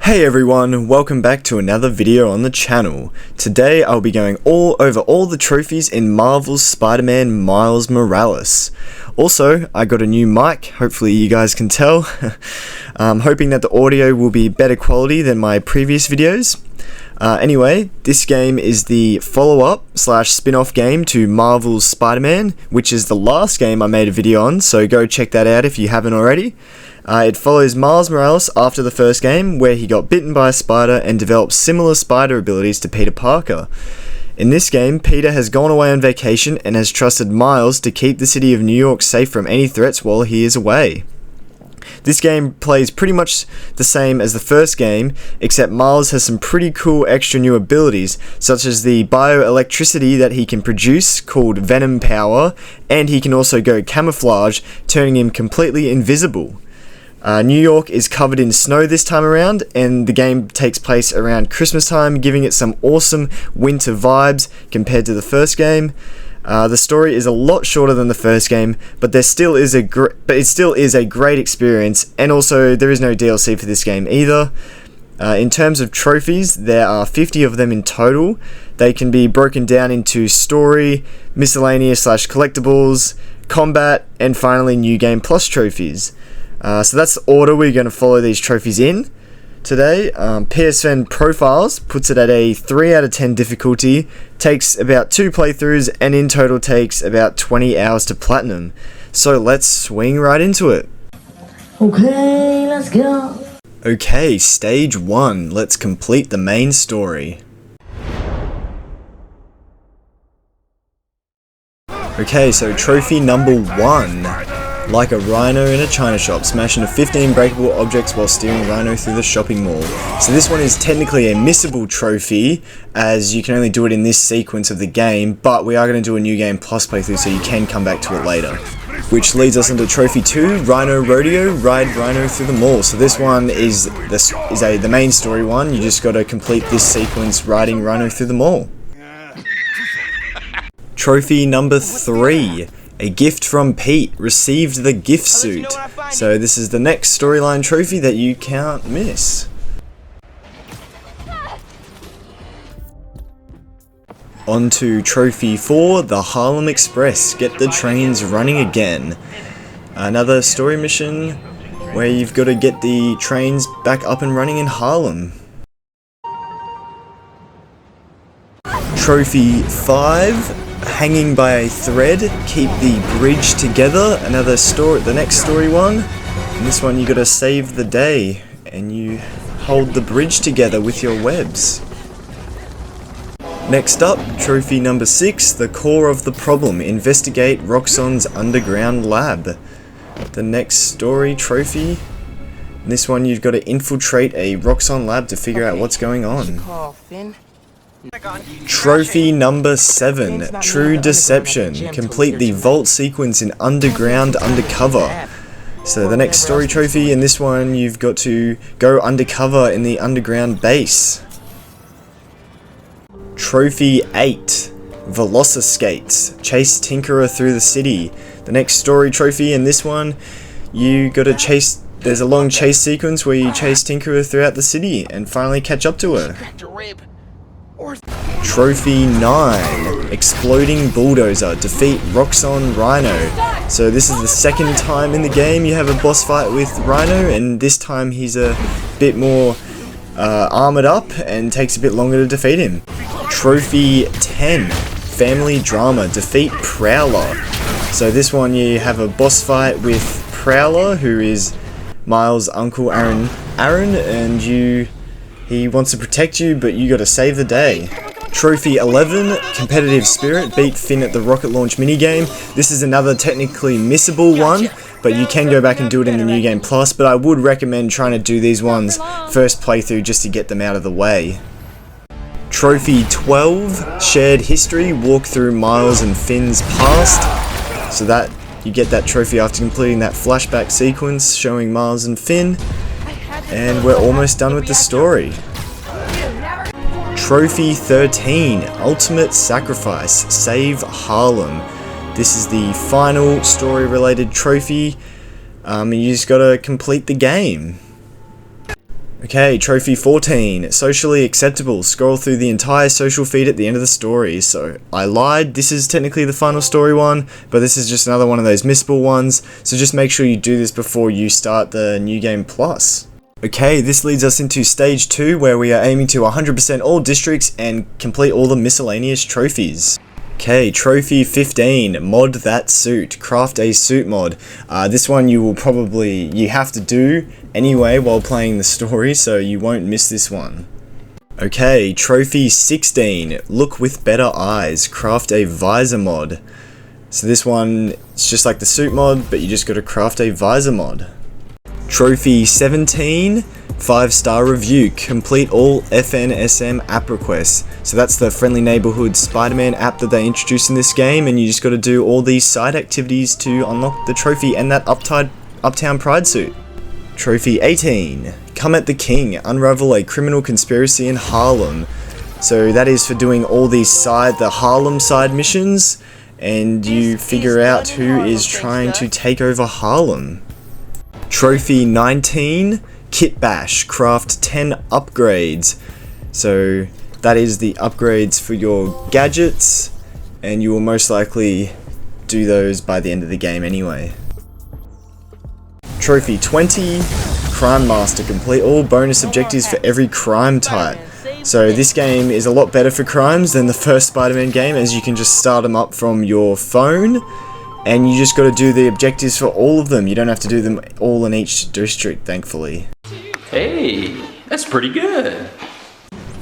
Hey everyone, welcome back to another video on the channel. Today I'll be going over all the trophies in Marvel's Spider-Man Miles Morales. Also, I got a new mic, hopefully you guys can tell. I'm hoping that the audio will be better quality than my previous videos. Anyway, this game is the follow-up / spin-off game to Marvel's Spider-Man, which is the last game I made a video on, so go check that out if you haven't already. It follows Miles Morales after the first game, where he got bitten by a spider and developed similar spider abilities to Peter Parker. In this game, Peter has gone away on vacation and has trusted Miles to keep the city of New York safe from any threats while he is away. This game plays pretty much the same as the first game, except Miles has some pretty cool extra new abilities, such as the bioelectricity that he can produce called Venom Power, and he can also go camouflage, turning him completely invisible. New York is covered in snow this time around, and the game takes place around Christmas time, giving it some awesome winter vibes compared to the first game. The story is a lot shorter than the first game, but it still is a great experience, and also there is no DLC for this game either. In terms of trophies, there are 50 of them in total. They can be broken down into story, miscellaneous / collectibles, combat, and finally new game plus trophies. So that's the order we're going to follow these trophies in today. PSN Profiles puts it at a 3 out of 10 difficulty, takes about 2 playthroughs, and in total takes about 20 hours to platinum. So let's swing right into it. Okay, let's go. Okay, stage 1. Let's complete the main story. Okay, so trophy number 1. Like a rhino in a china shop, smashing 15 breakable objects while steering Rhino through the shopping mall. So this one is technically a missable trophy, as you can only do it in this sequence of the game, but we are going to do a new game plus playthrough, so you can come back to it later. Which leads us into trophy 2, Rhino Rodeo, ride Rhino through the mall. So this one is the main story one. You just got to complete this sequence riding Rhino through the mall. Trophy number 3. A gift from Pete, received the gift suit. So this is the next storyline trophy that you can't miss. On to trophy 4, the Harlem Express, get the trains running again. Another story mission where you've got to get the trains back up and running in Harlem. Trophy 5. Hanging by a thread, keep the bridge together. Another story, the next story one. And this one you gotta save the day, and you hold the bridge together with your webs. Next up, trophy number 6, the core of the problem. Investigate Roxxon's underground lab. The next story trophy. In this one you've got to infiltrate a Roxxon lab to figure out what's going on. Trophy number 7, True Deception. Complete the vault sequence in Underground Undercover. So the next story trophy, in this one you've got to go undercover in the underground base. Trophy 8, Velociskates. Chase Tinkerer through the city. The next story trophy, in this one you got to chase, there's a long chase sequence where you chase Tinkerer throughout the city and finally catch up to her. Trophy 9, Exploding Bulldozer, defeat Roxxon Rhino. So this is the second time in the game you have a boss fight with Rhino, and this time he's a bit more armored up and takes a bit longer to defeat him. Trophy 10, Family Drama, defeat Prowler. So this one you have a boss fight with Prowler, who is Miles' uncle Aaron, and he wants to protect you, but you gotta save the day. Trophy 11, Competitive Spirit, beat Finn at the rocket launch minigame. This is another technically missable one, but you can go back and do it in the New Game Plus, but I would recommend trying to do these ones first playthrough just to get them out of the way. Trophy 12, Shared History, walk through Miles and Finn's past. So that you get that trophy after completing that flashback sequence showing Miles and Finn. And we're almost done with the story. Trophy 13, Ultimate Sacrifice, Save Harlem. This is the final story related trophy, and you just gotta complete the game. Okay, Trophy 14, Socially Acceptable, scroll through the entire social feed at the end of the story. So, I lied, this is technically the final story one, but this is just another one of those missable ones, so just make sure you do this before you start the New Game Plus. Okay, this leads us into Stage 2, where we are aiming to 100% all districts and complete all the miscellaneous trophies. Okay, Trophy 15, Mod That Suit, craft a suit mod. This one you have to do anyway while playing the story, so you won't miss this one. Okay, Trophy 16, Look with Better Eyes, craft a visor mod. So this one, it's just like the suit mod, but you just gotta craft a visor mod. Trophy 17, 5-star review, complete all FNSM app requests. So that's the Friendly Neighborhood Spider-Man app that they introduced in this game, and you just got to do all these side activities to unlock the trophy and that Uptown Pride suit. Trophy 18, Come at the King, unravel a criminal conspiracy in Harlem. So that is for doing all these the Harlem side missions, and you figure out who is trying to take over Harlem. Trophy 19, Kit Bash, craft 10 upgrades. So that is the upgrades for your gadgets, and you will most likely do those by the end of the game anyway. Trophy 20, Crime Master, complete all bonus objectives for every crime type. So this game is a lot better for crimes than the first Spider-Man game, as you can just start them up from your phone. And you just got to do the objectives for all of them. You don't have to do them all in each district, thankfully. Hey, that's pretty good.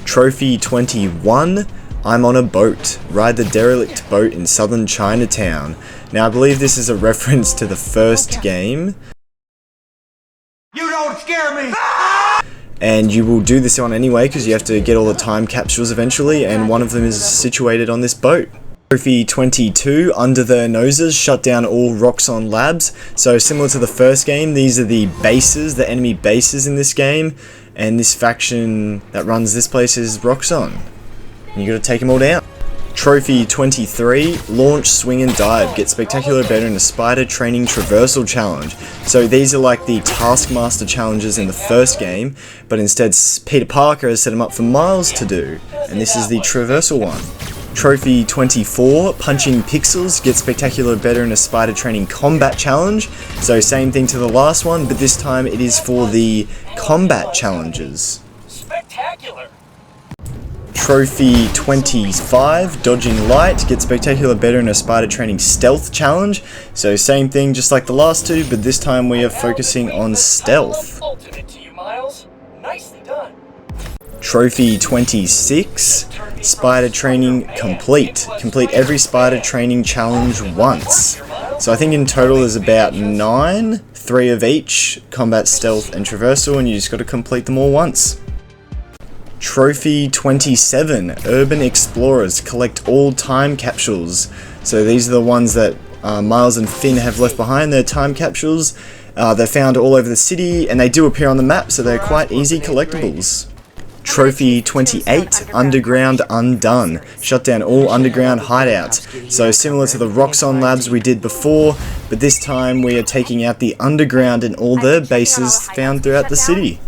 Trophy 21, I'm on a boat. Ride the derelict boat in southern Chinatown. Now I believe this is a reference to the first game. You don't scare me! And you will do this one anyway because you have to get all the time capsules eventually, and one of them is situated on this boat. Trophy 22, Under Their Noses, shut down all Roxxon labs. So similar to the first game, these are the bases, the enemy bases in this game, and this faction that runs this place is Roxxon. And you gotta take them all down. Trophy 23, Launch, Swing and Dive, get spectacular better in a Spider Training Traversal Challenge. So these are like the Taskmaster challenges in the first game, but instead Peter Parker has set them up for Miles to do, and this is the Traversal one. Trophy 24, Punching Pixels, get spectacular better in a Spider Training Combat Challenge. So same thing to the last one, but this time it is for the combat challenges. Spectacular! Trophy 25, Dodging Light, get spectacular better in a Spider Training Stealth Challenge. So same thing just like the last two, but this time we are focusing on stealth. Ultimate to you, Miles. Nicely done. Trophy 26, Spider Training Complete. Complete every Spider Training challenge once. So I think in total there's about 9, 3 of each, Combat, Stealth and Traversal, and you just got to complete them all once. Trophy 27, Urban Explorers, collect all time capsules. So these are the ones that Miles and Finn have left behind, their time capsules. They're found all over the city, and they do appear on the map, so they're quite easy collectibles. Trophy 28, Underground Undone. Shut down all underground hideouts. So similar to the Roxxon labs we did before, but this time we are taking out the underground and all their bases found throughout the city.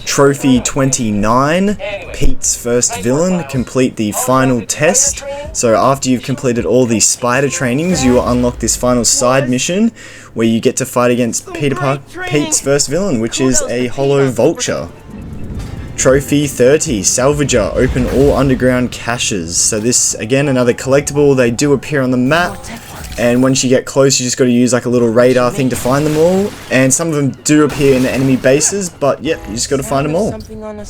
Trophy 29, Pete's First Villain. Complete the final test. So after you've completed all the spider trainings, you will unlock this final side mission where you get to fight against Pete's First Villain, which is a hollow vulture. Trophy 30, Salvager, open all underground caches. So this, again, another collectible. They do appear on the map, and once you get close you just got to use like a little radar thing to find them all, and some of them do appear in the enemy bases, but yep, you just got to find them all.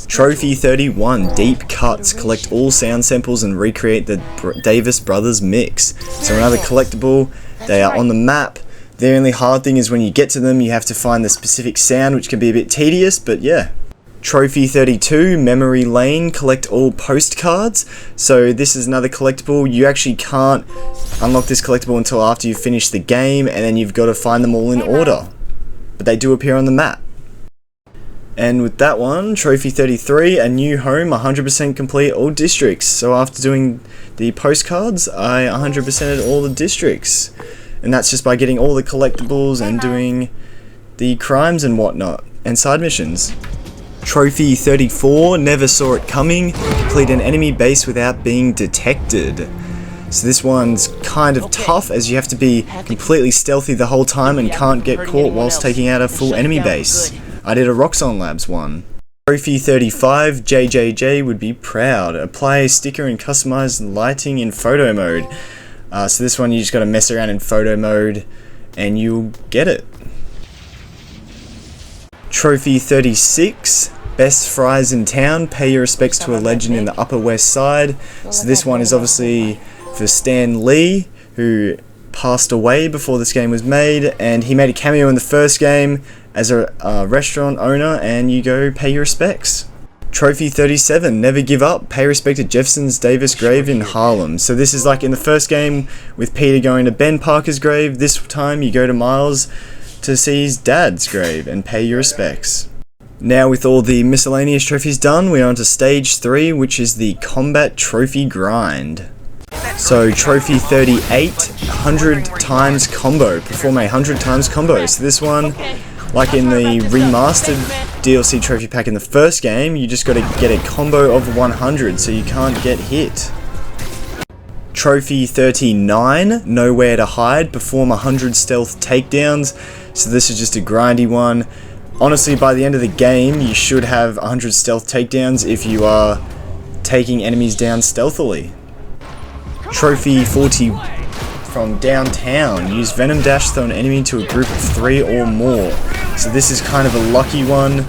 Trophy 31, Deep Cuts, collect all sound samples and recreate the Davis Brothers mix. So another collectible. They are on the map. The only hard thing is when you get to them, you have to find the specific sound, which can be a bit tedious, but yeah. Trophy 32, Memory Lane, collect all postcards. So this is another collectible. You actually can't unlock this collectible until after you finish the game, and then you've got to find them all in order. But they do appear on the map. And with that one, Trophy 33, a new home, 100% complete all districts. So after doing the postcards, I 100%ed all the districts. And that's just by getting all the collectibles and doing the crimes and whatnot, and side missions. Trophy 34, never saw it coming, complete an enemy base without being detected. So this one's kind of tough, as you have to be completely stealthy the whole time and can't get caught whilst taking out a full enemy base. I did a Roxxon Labs one. Trophy 35, JJJ would be proud, apply a sticker and customize lighting in photo mode. So this one you just gotta mess around in photo mode and you'll get it. Trophy 36, best fries in town, pay your respects to a legend in the Upper West Side. So this one is obviously for Stan Lee, who passed away before this game was made, and he made a cameo in the first game as a restaurant owner, and you go pay your respects. Trophy 37, never give up, pay respect to Jefferson's Davis grave in Harlem. So this is like in the first game with Peter going to Ben Parker's grave. This time you go to Miles to see his dad's grave and pay your respects. Now with all the miscellaneous trophies done, we're on to stage 3, which is the combat trophy grind. So trophy 38, 100 times combo, perform a 100 times combo. So this one, like in the remastered DLC trophy pack in the first game, you just got to get a combo of 100 so you can't get hit. Trophy 39, nowhere to hide, perform 100 stealth takedowns. So this is just a grindy one. Honestly, by the end of the game, you should have 100 stealth takedowns if you are taking enemies down stealthily. Trophy 40, from downtown, use Venom Dash, throw an enemy to a group of 3 or more. So this is kind of a lucky one.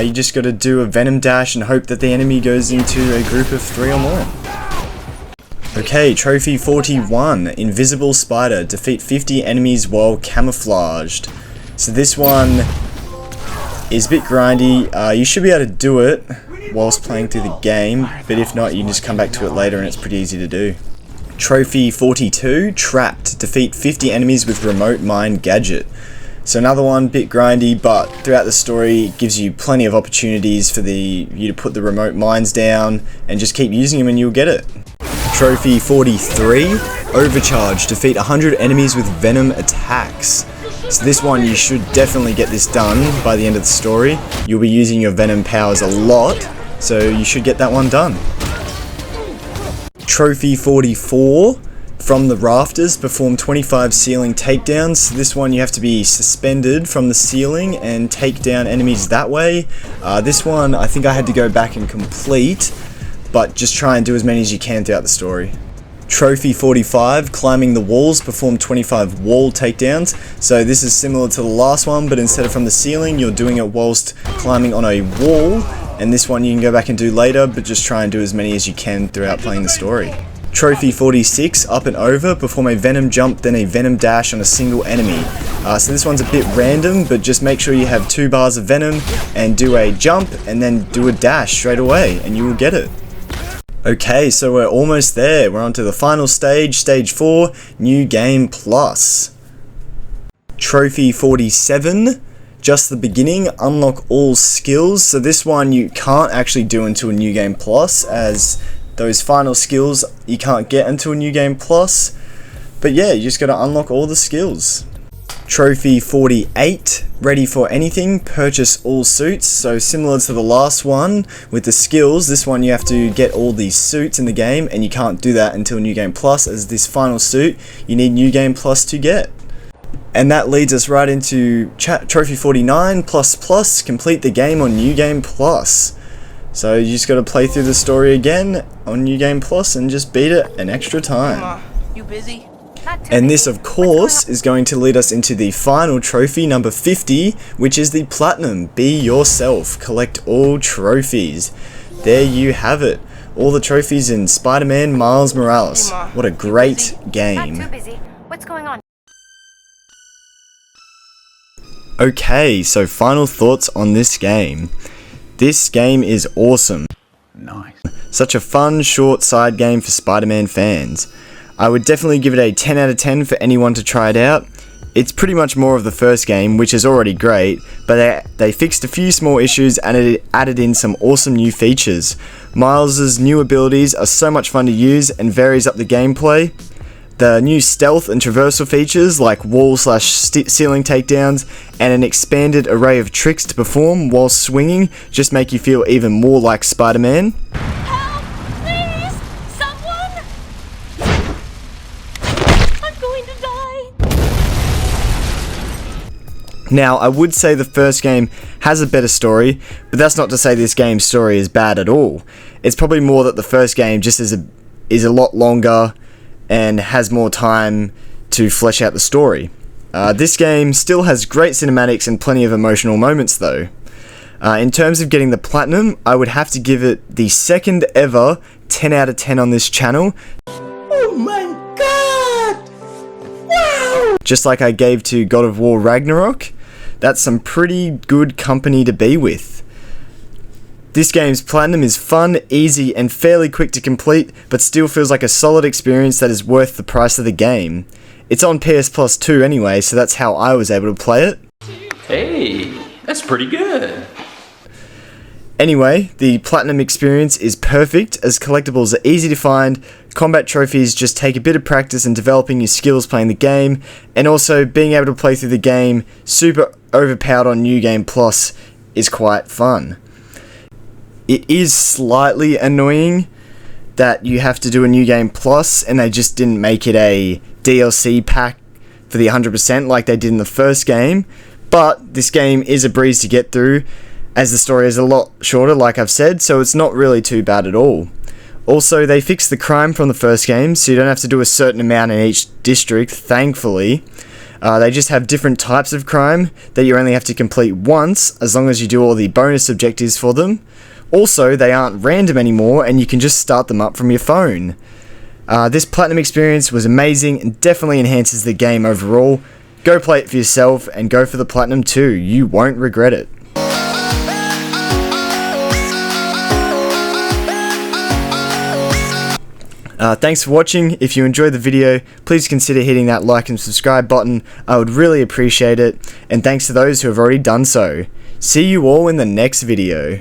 You just got to do a Venom Dash and hope that the enemy goes into a group of 3 or more. Okay, Trophy 41, Invisible Spider, defeat 50 enemies while camouflaged. So this one is a bit grindy. You should be able to do it whilst playing through the game, but if not, you can just come back to it later and it's pretty easy to do. Trophy 42, Trapped, defeat 50 enemies with remote mine gadget. So another one, bit grindy, but throughout the story it gives you plenty of opportunities for you to put the remote mines down and just keep using them and you'll get it. Trophy 43, Overcharge, defeat 100 enemies with venom attacks. So this one you should definitely get this done by the end of the story. You'll be using your venom powers a lot, so you should get that one done. Trophy 44, from the rafters, perform 25 ceiling takedowns. So this one you have to be suspended from the ceiling and take down enemies that way. This one I think I had to go back and complete, but just try and do as many as you can throughout the story. Trophy 45, climbing the walls, perform 25 wall takedowns. So this is similar to the last one, but instead of from the ceiling, you're doing it whilst climbing on a wall. And this one you can go back and do later, but just try and do as many as you can throughout playing the story. Trophy 46, up and over, perform a venom jump, then a venom dash on a single enemy. So this one's a bit random, but just make sure you have 2 bars of venom and do a jump and then do a dash straight away and you will get it. Okay, so we're almost there. We're on to the final stage, stage 4, New Game Plus. Trophy 47, just the beginning, unlock all skills. So this one you can't actually do until New Game Plus, as those final skills you can't get until New Game Plus. But yeah, you just gotta unlock all the skills. Trophy 48, ready for anything, purchase all suits. So similar to the last one with the skills, this one you have to get all these suits in the game, and you can't do that until New Game Plus, as this final suit you need New Game Plus to get. And that leads us right into Trophy 49, complete the game on New Game Plus. So you just gotta play through the story again on New Game Plus and just beat it an extra time. You busy? And this, of course, is going to lead us into the final trophy, number 50, which is the Platinum. Be yourself. Collect all trophies. There you have it. All the trophies in Spider-Man Miles Morales. What a great game. Not too busy. What's going on? Okay, so final thoughts on this game. This game is awesome. Nice. Such a fun, short side game for Spider-Man fans. I would definitely give it a 10 out of 10 for anyone to try it out. It's pretty much more of the first game, which is already great, but they fixed a few small issues and it added in some awesome new features. Miles' new abilities are so much fun to use and varies up the gameplay. The new stealth and traversal features like wall/ceiling takedowns and an expanded array of tricks to perform while swinging just make you feel even more like Spider-Man. Help! Please! Someone! I'm going to die! Now, I would say the first game has a better story, but that's not to say this game's story is bad at all. It's probably more that the first game just is a lot longer and has more time to flesh out the story. This game still has great cinematics and plenty of emotional moments though. In terms of getting the platinum, I would have to give it the second ever 10 out of 10 on this channel. Oh my god! Wow! Just like I gave to God of War Ragnarok. That's some pretty good company to be with. This game's platinum is fun, easy, and fairly quick to complete, but still feels like a solid experience that is worth the price of the game. It's on PS Plus 2 anyway, so that's how I was able to play it. Hey, that's pretty good. Anyway, the platinum experience is perfect as collectibles are easy to find, combat trophies just take a bit of practice and developing your skills playing the game, and also being able to play through the game super overpowered on New Game Plus is quite fun. It is slightly annoying that you have to do a New Game Plus and they just didn't make it a DLC pack for the 100% like they did in the first game, but this game is a breeze to get through as the story is a lot shorter like I've said, so it's not really too bad at all. Also, they fixed the crime from the first game, so you don't have to do a certain amount in each district, thankfully. They just have different types of crime that you only have to complete once as long as you do all the bonus objectives for them. Also, they aren't random anymore and you can just start them up from your phone. This platinum experience was amazing and definitely enhances the game overall. Go play it for yourself and go for the platinum too, you won't regret it. Thanks for watching. If you enjoyed the video, please consider hitting that like and subscribe button. I would really appreciate it. And thanks to those who have already done so. See you all in the next video.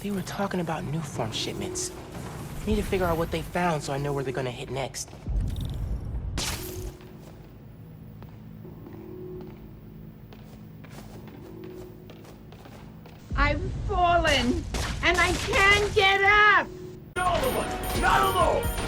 They were talking about new form shipments. Need to figure out what they found so I know where they're gonna hit next. I've fallen, and I can't get up! All of us! Not alone!